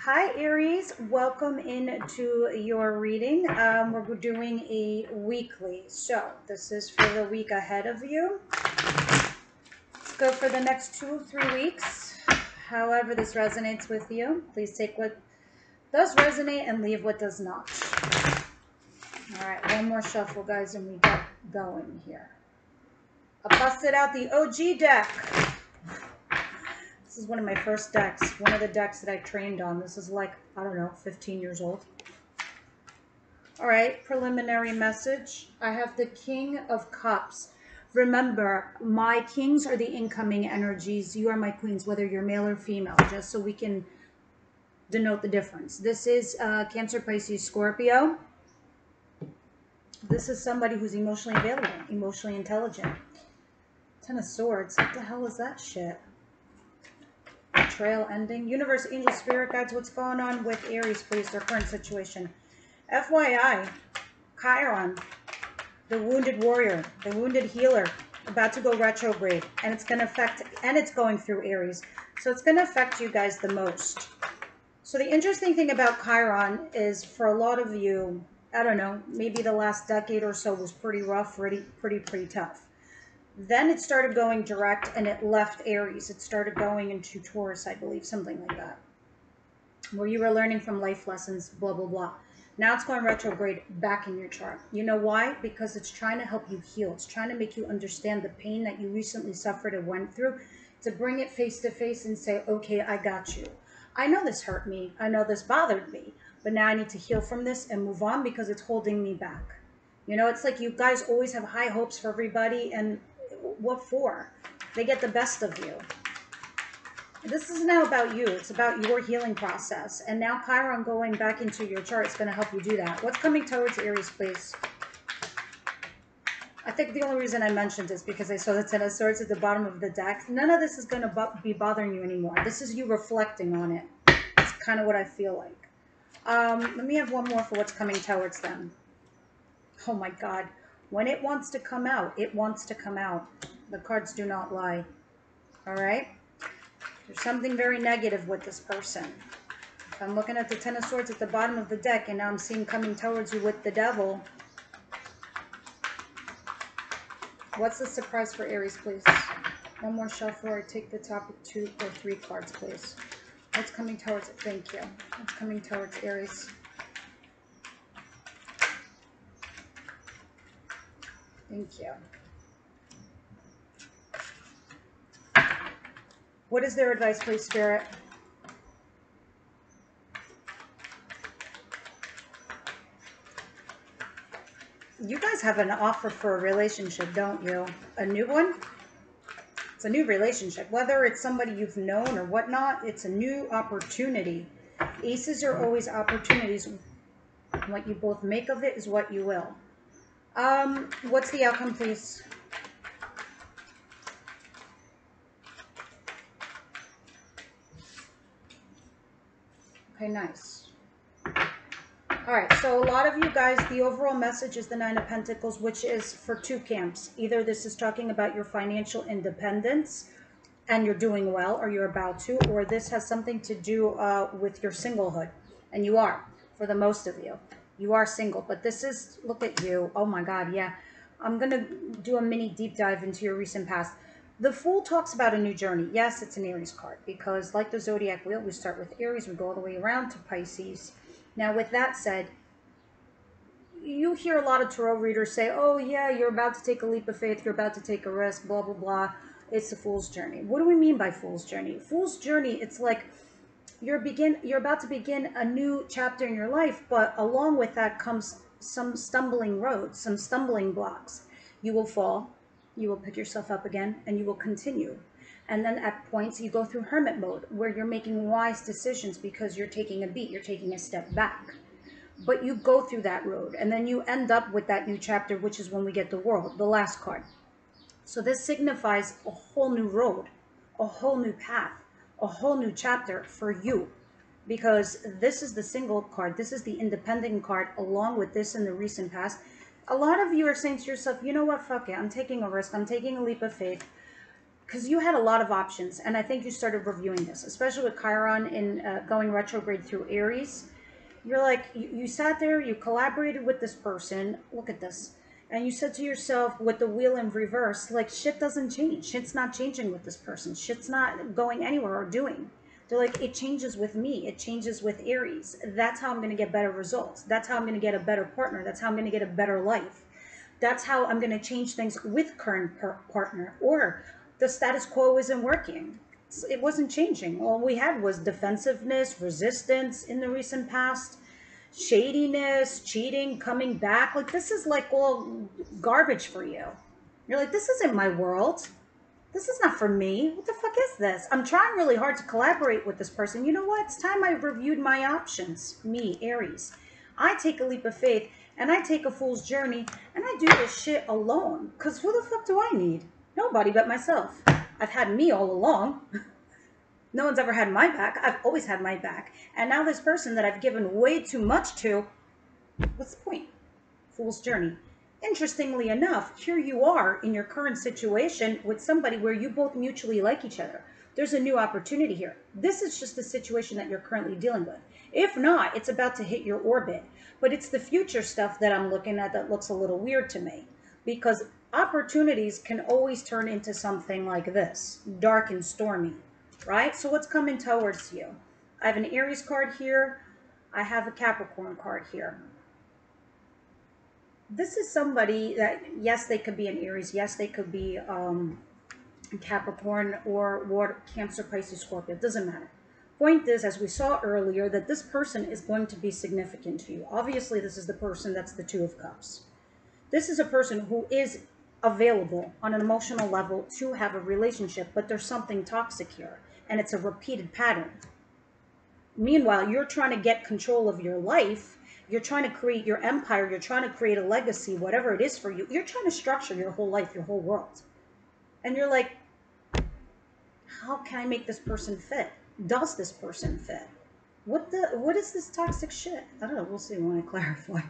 Hi Aries, welcome into your reading. We're doing a weekly, so this is for the week ahead of you. Let's go for the next 2 or 3 weeks. However this resonates with you, please take what does resonate and leave what does not. All right, one more shuffle, guys, and we get going here. I busted out the OG deck. This is one of my first decks, one of the decks that I trained on. This is like, I don't know, 15 years old. All right, preliminary message. I have the King of Cups. Remember, my kings are the incoming energies. You are my queens, whether you're male or female, just so we can denote the difference. This is Cancer, Pisces, Scorpio. This is somebody who's emotionally available, emotionally intelligent. Ten of Swords. What the hell is that shit? Trail ending. Universe, angel, spirit guides, what's going on with Aries, please, their current situation. FYI, Chiron, the wounded warrior, the wounded healer, about to go retrograde, and it's going to affect, and it's going through Aries, so it's going to affect you guys the most. So the interesting thing about Chiron is, for a lot of you, I don't know, maybe the last decade or so was pretty rough, pretty tough. Then it started going direct and it left Aries. It started going into Taurus, I believe, something like that, where you were learning from life lessons, blah, blah, blah. Now it's going retrograde back in your chart. You know why? Because it's trying to help you heal. It's trying to make you understand the pain that you recently suffered and went through, to bring it face to face and say, okay, I got you. I know this hurt me. I know this bothered me, but now I need to heal from this and move on because it's holding me back. You know, it's like you guys always have high hopes for everybody, and what for? They get the best of you. This is now about you. It's about your healing process. And now Chiron going back into your chart is going to help you do that. What's coming towards Aries, please? I think the only reason I mentioned this because I saw the Ten of Swords at the bottom of the deck. None of this is going to be bothering you anymore. This is you reflecting on it. It's kind of what I feel like. Let me have one more for what's coming towards them. Oh my God. When it wants to come out, it wants to come out. The cards do not lie. All right? There's something very negative with this person. If I'm looking at the Ten of Swords at the bottom of the deck, and now I'm seeing coming towards you with the Devil. What's the surprise for Aries, please? One more shuffle, or take the top 2 or 3 cards, please. What's coming towards it? Thank you. What's coming towards Aries? Thank you. What is their advice, please, Spirit? You guys have an offer for a relationship, don't you? A new one? It's a new relationship. Whether it's somebody you've known or whatnot, it's a new opportunity. Aces are always opportunities. What you both make of it is what you will. What's the outcome, please? Okay, nice. All right, so a lot of you guys, the overall message is the Nine of Pentacles, which is for 2 camps. Either this is talking about your financial independence and you're doing well, or you're about to, or this has something to do with your singlehood. And you are, for the most of you. You are single, but this is, look at you. Oh my God, yeah. I'm going to do a mini deep dive into your recent past. The Fool talks about a new journey. Yes, it's an Aries card, because like the Zodiac wheel, we start with Aries, we go all the way around to Pisces. Now, with that said, you hear a lot of tarot readers say, oh yeah, you're about to take a leap of faith, you're about to take a risk, blah, blah, blah. It's the Fool's journey. What do we mean by Fool's journey? Fool's journey, it's like you're about to begin a new chapter in your life, but along with that comes some stumbling roads, some stumbling blocks. You will fall, you will pick yourself up again, and you will continue. And then at points you go through hermit mode, where you're making wise decisions because you're taking a beat, you're taking a step back. But you go through that road, and then you end up with that new chapter, which is when we get the World, the last card. So this signifies a whole new road, a whole new path, a whole new chapter for you. Because this is the single card, this is the independent card, along with this in the recent past. A lot of you are saying to yourself, you know what, fuck it, I'm taking a risk, I'm taking a leap of faith. because you had a lot of options, and I think you started reviewing this, especially with Chiron in going retrograde through Aries. You're like, you sat there, you collaborated with this person. Look at this. And you said to yourself, with the wheel in reverse, like, shit doesn't change. Shit's not changing with this person. Shit's not going anywhere or doing. They're like, it changes with me. It changes with Aries. That's how I'm going to get better results. That's how I'm going to get a better partner. That's how I'm going to get a better life. That's how I'm going to change things with current partner. Or the status quo isn't working. It wasn't changing. All we had was defensiveness, resistance in the recent past, shadiness, cheating, coming back. Like, this is like all garbage for you. You're like, this isn't my world. This is not for me. What the fuck is this? I'm trying really hard to collaborate with this person. You know what? It's time I reviewed my options. Me, Aries. I take a leap of faith and I take a fool's journey and I do this shit alone. Because who the fuck do I need? Nobody but myself. I've had me all along. No one's ever had my back. I've always had my back. And now this person that I've given way too much to, what's the point? Fool's journey. Interestingly enough, here you are in your current situation with somebody where you both mutually like each other. There's a new opportunity here. This is just the situation that you're currently dealing with. If not, it's about to hit your orbit. But it's the future stuff that I'm looking at that looks a little weird to me. Because opportunities can always turn into something like this, dark and stormy, right? So what's coming towards you? I have an Aries card here. I have a Capricorn card here. This is somebody that, yes, they could be an Aries. Yes, they could be Capricorn or Water, Cancer, Pisces, Scorpio. It doesn't matter. Point is, as we saw earlier, that this person is going to be significant to you. Obviously, this is the person that's the Two of Cups. This is a person who is available on an emotional level to have a relationship, but there's something toxic here, and it's a repeated pattern. Meanwhile, you're trying to get control of your life. You're trying to create your empire. You're trying to create a legacy, whatever it is for you. You're trying to structure your whole life, your whole world. And you're like, how can I make this person fit? Does this person fit? What is this toxic shit? I don't know. We'll see when I clarify.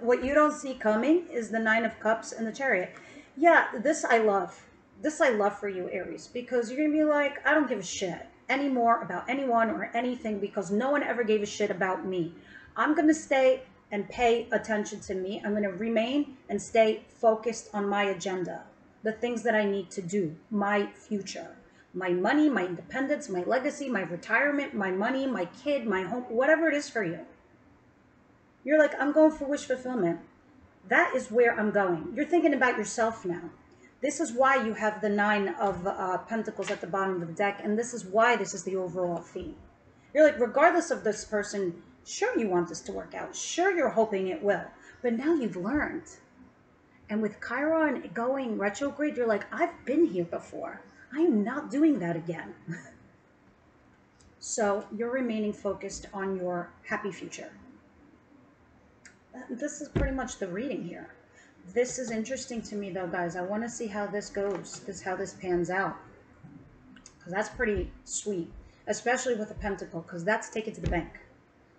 What you don't see coming is the Nine of Cups and the Chariot. Yeah, this I love. This I love for you, Aries, because you're going to be like, I don't give a shit anymore about anyone or anything because no one ever gave a shit about me. I'm going to stay and pay attention to me. I'm going to remain and stay focused on my agenda, the things that I need to do, my future, my money, my independence, my legacy, my retirement, my money, my kid, my home, whatever it is for you. You're like, I'm going for wish fulfillment. That is where I'm going. You're thinking about yourself now. This is why you have the Nine of Pentacles at the bottom of the deck, and this is why this is the overall theme. You're like, regardless of this person, sure you want this to work out. Sure you're hoping it will. But now you've learned. And with Chiron going retrograde, you're like, I've been here before. I am not doing that again. So you're remaining focused on your happy future. This is pretty much the reading here. This is interesting to me though, guys. I want to see how this goes, how this pans out. Because that's pretty sweet, especially with a pentacle, because that's taken to the bank.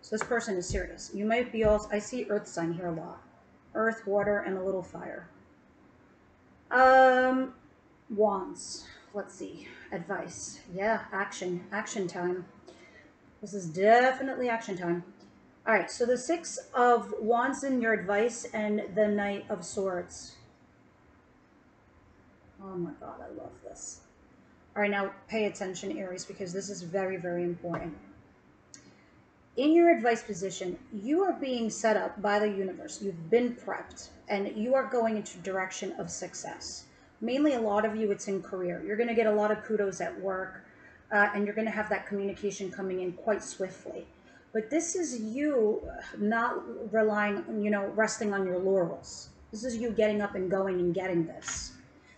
So this person is serious. You might be also, I see earth sign here a lot. Earth, water, and a little fire. Wands. Let's see. Advice. Yeah, action. Action time. This is definitely action time. All right, so the Six of Wands in your advice and the Knight of Swords. Oh my God, I love this. All right, now pay attention, Aries, because this is very, very important. In your advice position, you are being set up by the universe. You've been prepped, and you are going into direction of success. Mainly, a lot of you, it's in career. You're going to get a lot of kudos at work, and you're going to have that communication coming in quite swiftly. But this is you not relying, resting on your laurels. This is you getting up and going and getting this.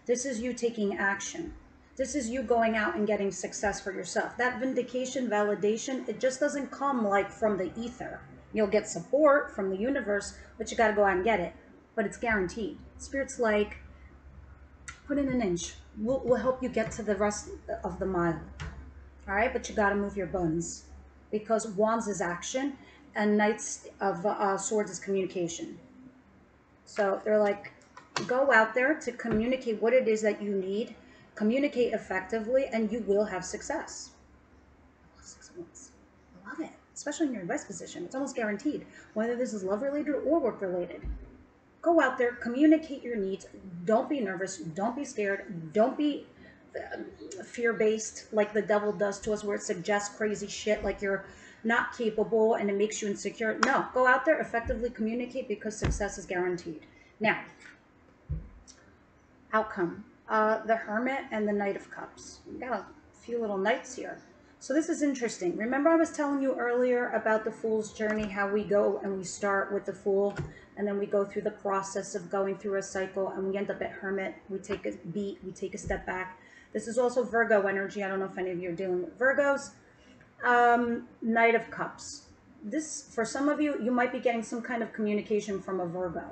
This is you taking action. This is you going out and getting success for yourself. That vindication, validation, it just doesn't come like from the ether. You'll get support from the universe, but you got to go out and get it. But it's guaranteed. Spirit's like, put in an inch. We'll help you get to the rest of the mile. All right, but you got to move your buns. Because Wands is action and Knights of Swords is communication. So they're like, go out there to communicate what it is that you need Communicate effectively and you will have success. I love 6 of Wands. I love it, especially in your advice position. It's almost guaranteed, whether this is love related or work related. Go out there, communicate your needs. Don't be nervous. Don't be scared. Don't be fear-based like the devil does to us, where it suggests crazy shit like you're not capable and it makes you insecure. No, go out there, effectively communicate, because success is guaranteed. Now, outcome. The Hermit and the Knight of Cups. We got a few little knights here. So this is interesting. Remember I was telling you earlier about the Fool's journey, how we go and we start with the Fool, and then we go through the process of going through a cycle, and we end up at Hermit. We take a beat, we take a step back. This is also Virgo energy. I don't know if any of you are dealing with Virgos. Knight of Cups. This, for some of you, you might be getting some kind of communication from a Virgo.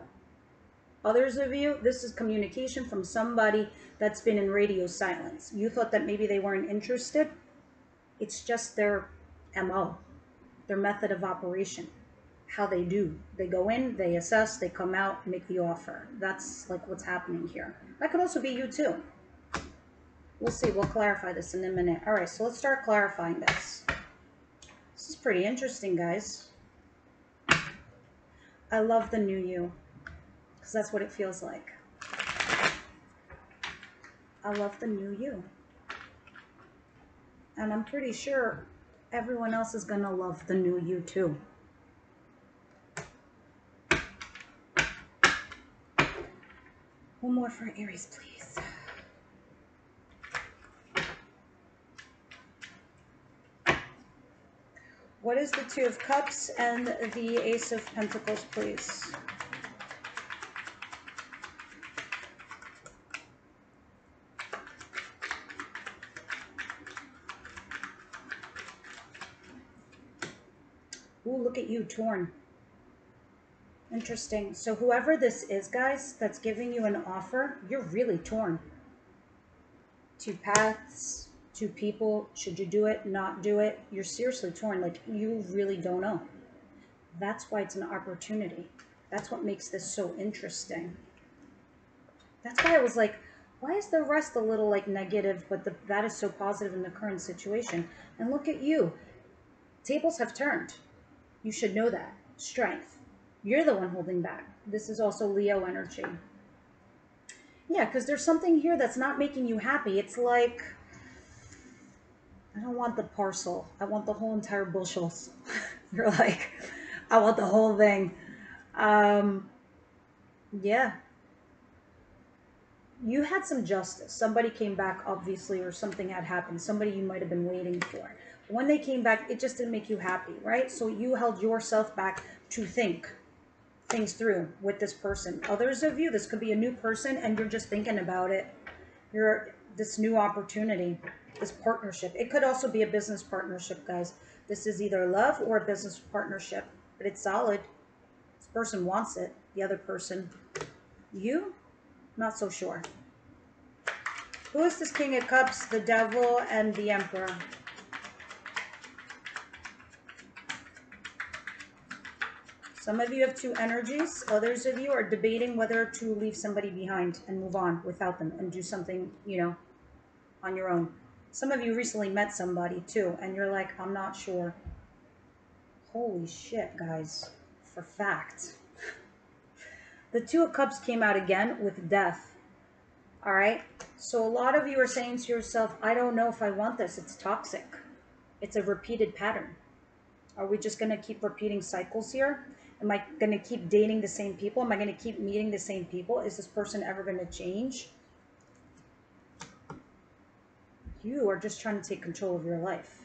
Others of you, this is communication from somebody that's been in radio silence. You thought that maybe they weren't interested. It's just their MO, their method of operation, how they do. They go in, they assess, they come out, make the offer. That's like what's happening here. That could also be you too. We'll see. We'll clarify this in a minute. All right, so let's start clarifying this. This is pretty interesting, guys. I love the new you, because that's what it feels like. I love the new you. And I'm pretty sure everyone else is going to love the new you too. One more for Aries, please. What is the Two of Cups and the Ace of Pentacles, please? Ooh, look at you, torn. Interesting. So whoever this is, guys, that's giving you an offer, you're really torn. Two paths, two people. Should you do it, not do it? You're seriously torn. Like, you really don't know. That's why it's an opportunity. That's what makes this so interesting. That's why I was like, why is the rest a little like negative, but that is so positive in the current situation? And look at you. Tables have turned. You should know that. Strength. You're the one holding back. This is also Leo energy. Yeah, because there's something here that's not making you happy. It's like, I don't want the parcel. I want the whole entire bushels. You're like, I want the whole thing. Yeah. You had some justice. Somebody came back, obviously, or something had happened. Somebody you might have been waiting for. When they came back, it just didn't make you happy, right? So you held yourself back to think things through with this person. Others of you, this could be a new person and you're just thinking about it. This new opportunity, this partnership. It could also be a business partnership, guys. This is either love or a business partnership, but it's solid. This person wants it. The other person, you, not so sure. Who is this King of Cups, the Devil, and the Emperor? Some of you have two energies. Others of you are debating whether to leave somebody behind and move on without them and do something, you know, on your own. Some of you recently met somebody too, and you're like, I'm not sure. Holy shit, guys. For fact. The Two of Cups came out again with death. All right? So a lot of you are saying to yourself, I don't know if I want this. It's toxic. It's a repeated pattern. Are we just going to keep repeating cycles here? Am I going to keep dating the same people? Am I going to keep meeting the same people? Is this person ever going to change? You are just trying to take control of your life.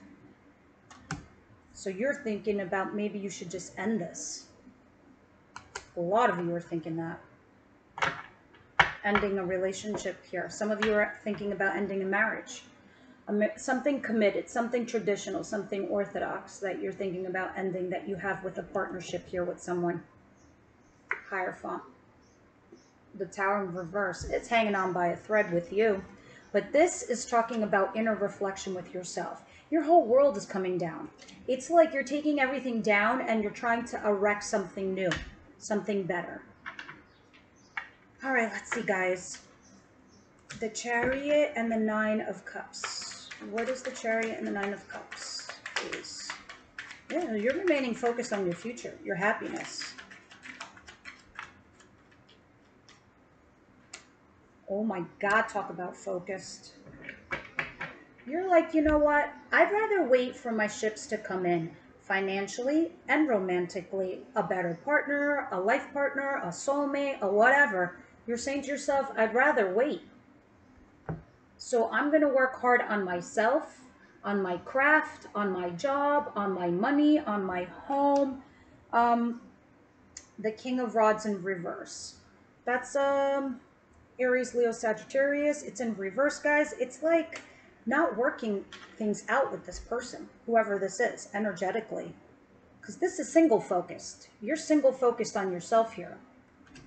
So you're thinking about maybe you should just end this. A lot of you are thinking that. Ending a relationship here. Some of you are thinking about ending a marriage. Something committed, something traditional, something orthodox that you're thinking about ending, that you have with a partnership here with someone. Hierophant. The Tower in reverse. It's hanging on by a thread with you. But this is talking about inner reflection with yourself. Your whole world is coming down. It's like you're taking everything down and you're trying to erect something new, something better. All right, let's see, guys. The Chariot and the Nine of Cups. What is the Chariot and the Nine of Cups, please? Yeah, you're remaining focused on your future, your happiness. Oh my God, talk about focused. You're like, you know what? I'd rather wait for my ships to come in financially and romantically. A better partner, a life partner, a soulmate, a whatever. You're saying to yourself, I'd rather wait. So I'm going to work hard on myself, on my craft, on my job, on my money, on my home. The King of Rods in reverse. That's Aries, Leo, Sagittarius. It's in reverse, guys. It's like not working things out with this person, whoever this is, energetically. Because this is single focused. You're single focused on yourself here.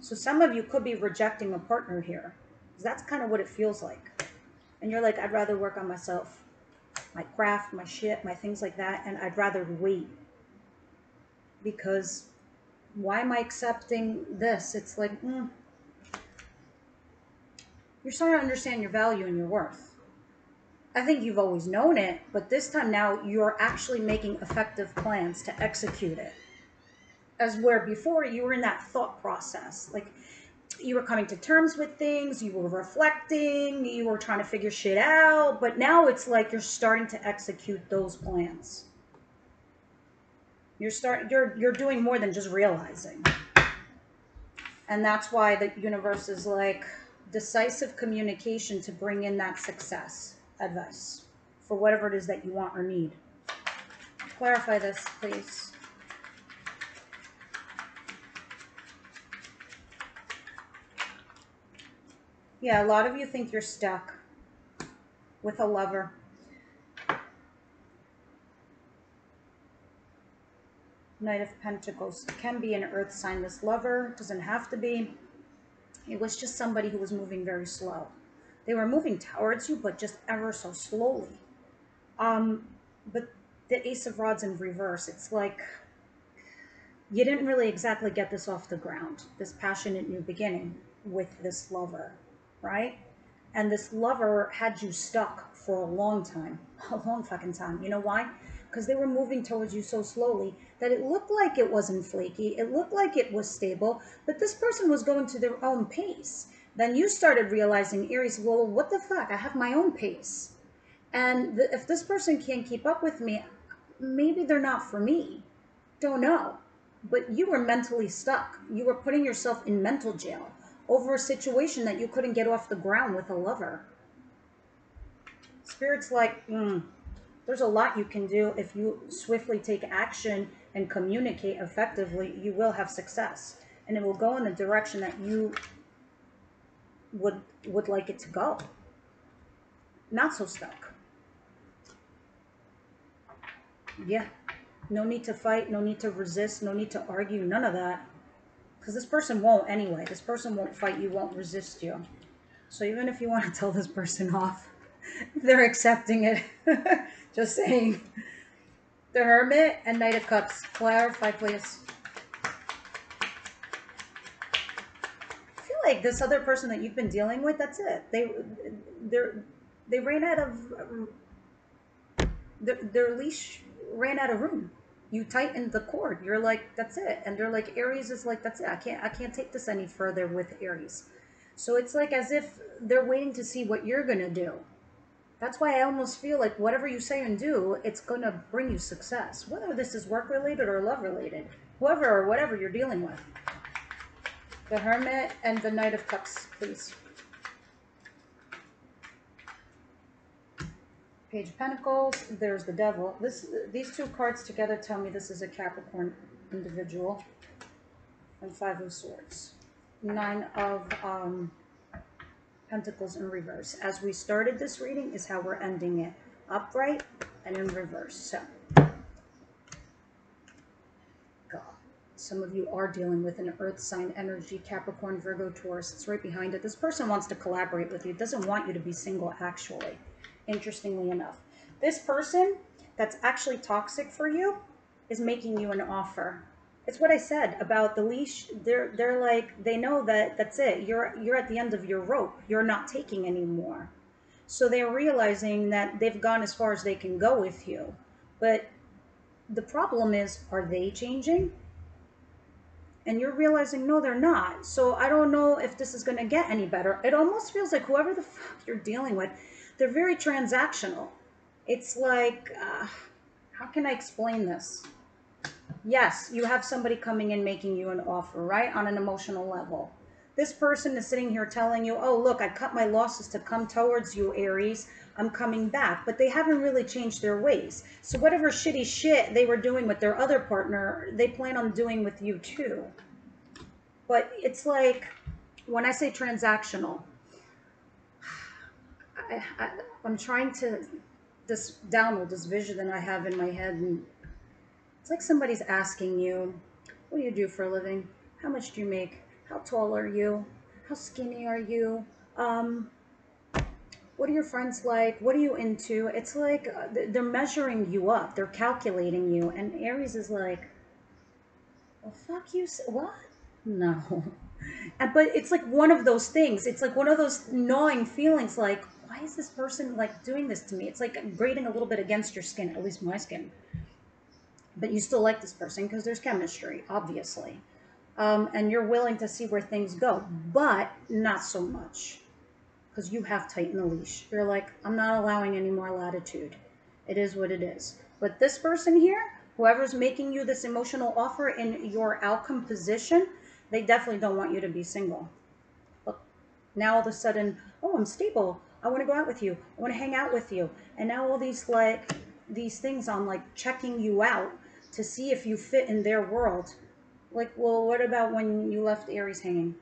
So some of you could be rejecting a partner here. That's kind of what it feels like. And you're like, I'd rather work on myself, my craft, my shit, my things like that. And I'd rather wait. Because why am I accepting this? It's like, you're starting to understand your value and your worth. I think you've always known it, but this time now you're actually making effective plans to execute it. As where before you were in that thought process, like you were coming to terms with things, you were reflecting, you were trying to figure shit out, but now it's like you're starting to execute those plans. You're doing more than just realizing. And that's why the universe is like decisive communication to bring in that success advice for whatever it is that you want or need. Clarify this, please. Yeah, a lot of you think you're stuck with a lover. Knight of Pentacles. It can be an earth sign. This lover doesn't have to be. It was just somebody who was moving very slow. They were moving towards you, but just ever so slowly. But the Ace of Rods in reverse, it's like you didn't really exactly get this off the ground, this passionate new beginning with this lover, right? And this lover had you stuck for a long time, a long fucking time. You know why? Because they were moving towards you so slowly that it looked like it wasn't flaky. It looked like it was stable, but this person was going to their own pace. Then you started realizing, Aries, well, what the fuck? I have my own pace. And if this person can't keep up with me, maybe they're not for me. Don't know. But you were mentally stuck. You were putting yourself in mental jail over a situation that you couldn't get off the ground with a lover. Spirit's like, there's a lot you can do. If you swiftly take action and communicate effectively, you will have success. And it will go in the direction that you would like it to go. Not so stuck. Yeah. No need to fight, no need to resist, no need to argue, none of that. Because this person won't anyway. This person won't fight you, won't resist you. So even if you want to tell this person off, they're accepting it. Just saying. The Hermit and Knight of Cups. Clarify, please. I feel like this other person that you've been dealing with, that's it. They ran out of... Their leash ran out of room. You tightened the cord. You're like, that's it. And they're like, Aries is like, that's it. I can't take this any further with Aries. So it's like as if they're waiting to see what you're going to do. That's why I almost feel like whatever you say and do, it's going to bring you success. Whether this is work-related or love-related. Whoever or whatever you're dealing with. The Hermit and the Knight of Cups, please. Page of Pentacles. There's the Devil. These two cards together tell me this is a Capricorn individual. And Five of Swords. Nine of... Pentacles in reverse. As we started this reading is how we're ending it. Upright and in reverse. So, God. Some of you are dealing with an earth sign energy, Capricorn, Virgo, Taurus. It's right behind it. This person wants to collaborate with you. Doesn't want you to be single, actually. Interestingly enough. This person that's actually toxic for you is making you an offer. It's what I said about the leash. They're like, they know that that's it. You're at the end of your rope. You're not taking anymore. So they're realizing that they've gone as far as they can go with you. But the problem is, are they changing? And you're realizing, no, they're not. So I don't know if this is going to get any better. It almost feels like whoever the fuck you're dealing with, they're very transactional. It's like, how can I explain this? Yes, you have somebody coming in making you an offer, right? On an emotional level. This person is sitting here telling you, oh, look, I cut my losses to come towards you, Aries. I'm coming back. But they haven't really changed their ways. So whatever shitty shit they were doing with their other partner, they plan on doing with you too. But it's like, when I say transactional, I'm trying to download this vision that I have in my head, and it's like somebody's asking you, what do you do for a living? How much do you make? How tall are you? How skinny are you? What are your friends like? What are you into? It's like they're measuring you up. They're calculating you. And Aries is like, well, fuck you. What? No. But it's like one of those things. It's like one of those gnawing feelings like, why is this person like doing this to me? It's like grating a little bit against your skin, at least my skin. But you still like this person because there's chemistry, obviously. And you're willing to see where things go, but not so much because you have tightened the leash. You're like, I'm not allowing any more latitude. It is what it is. But this person here, whoever's making you this emotional offer in your outcome position, they definitely don't want you to be single. Look, now all of a sudden, oh, I'm stable. I want to go out with you. I want to hang out with you. And now all these things on like checking you out to see if you fit in their world. Like, well, what about when you left Aries hanging?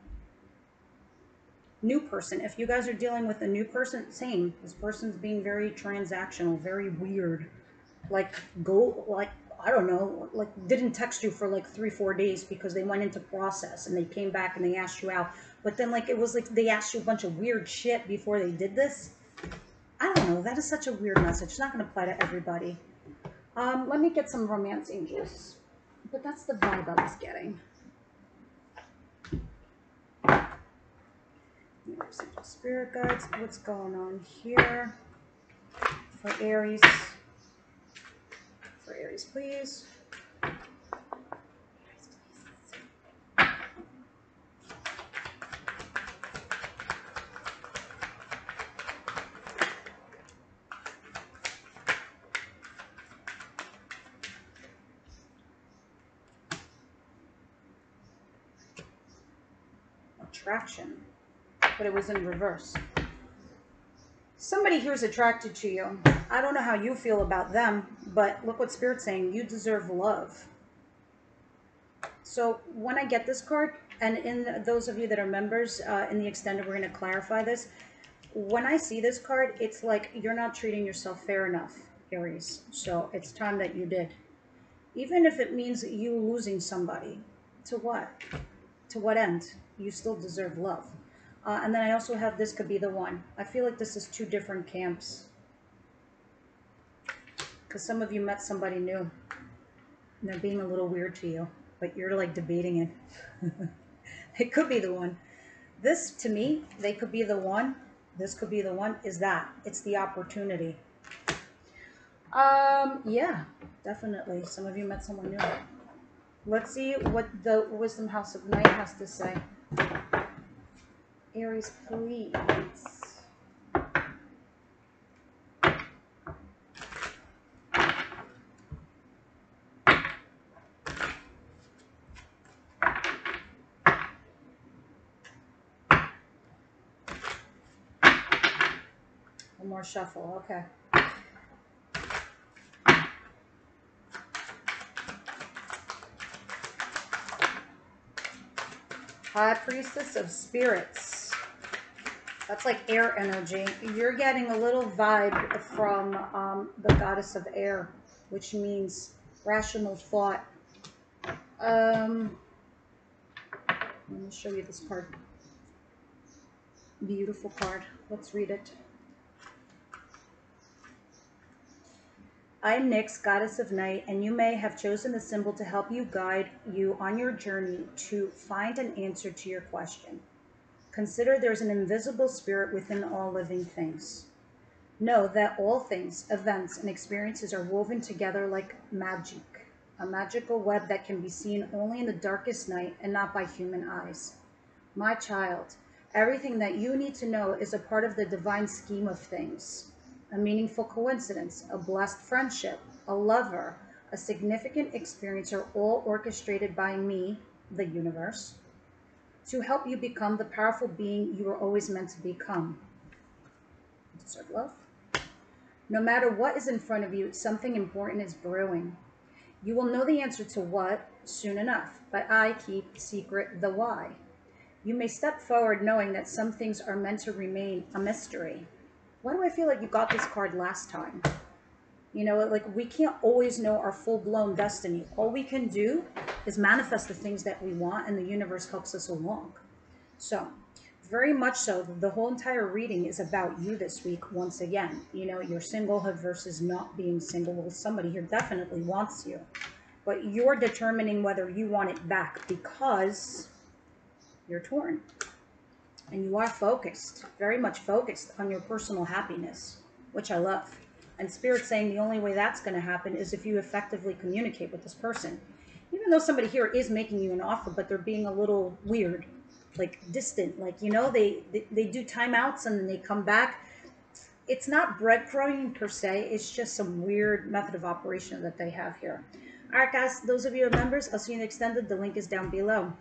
New person. If you guys are dealing with a new person, same. This person's being very transactional, very weird. Like, I don't know, like didn't text you for like 3-4 days because they went into process and they came back and they asked you out. But then like, it was like they asked you a bunch of weird shit before they did this. I don't know. That is such a weird message. It's not going to apply to everybody. Let me get some romance angels. But that's the vibe I was getting. Spirit guides, what's going on here for Aries? For Aries, please. Attraction, but it was in reverse. Somebody here is attracted to you. I don't know how you feel about them, but look what Spirit's saying. You deserve love. So when I get this card, and in those of you that are members in the extended, we're going to clarify this. When I see this card, it's like you're not treating yourself fair enough, Aries. So it's time that you did. Even if it means you losing somebody. To what? To what end? You still deserve love. And then I also have this could be the one. I feel like this is two different camps. Because some of you met somebody new. And they're being a little weird to you. But you're like debating it. It could be the one. This, to me, they could be the one. This could be the one. Is that. It's the opportunity. Yeah, definitely. Some of you met someone new. Let's see what the Wisdom House of Night has to say. Aries, please. One more shuffle, okay. High Priestess of Spirits. That's like air energy. You're getting a little vibe from the Goddess of Air, which means rational thought. Let me show you this card. Beautiful card. Let's read it. I am Nyx, goddess of night, and you may have chosen the symbol to help you guide you on your journey to find an answer to your question. Consider there's an invisible spirit within all living things. Know that all things, events, and experiences are woven together like magic, a magical web that can be seen only in the darkest night and not by human eyes. My child, everything that you need to know is a part of the divine scheme of things. A meaningful coincidence, a blessed friendship, a lover, a significant experience are all orchestrated by me, the universe, to help you become the powerful being you were always meant to become. Deserve love. No matter what is in front of you, something important is brewing. You will know the answer to what soon enough, but I keep secret the why. You may step forward knowing that some things are meant to remain a mystery. Why do I feel like you got this card last time? You know, like we can't always know our full-blown destiny. All we can do is manifest the things that we want, and the universe helps us along. So, very much so, the whole entire reading is about you this week once again. You know, your singlehood versus not being single. Well, somebody here definitely wants you, but you're determining whether you want it back because you're torn. And you are focused, very much focused on your personal happiness, which I love. And Spirit's saying the only way that's going to happen is if you effectively communicate with this person. Even though somebody here is making you an offer, but they're being a little weird, like distant. Like, you know, they do timeouts and then they come back. It's not breadcrumbing per se. It's just some weird method of operation that they have here. All right, guys, those of you who are members, I'll see you in the extended. The link is down below.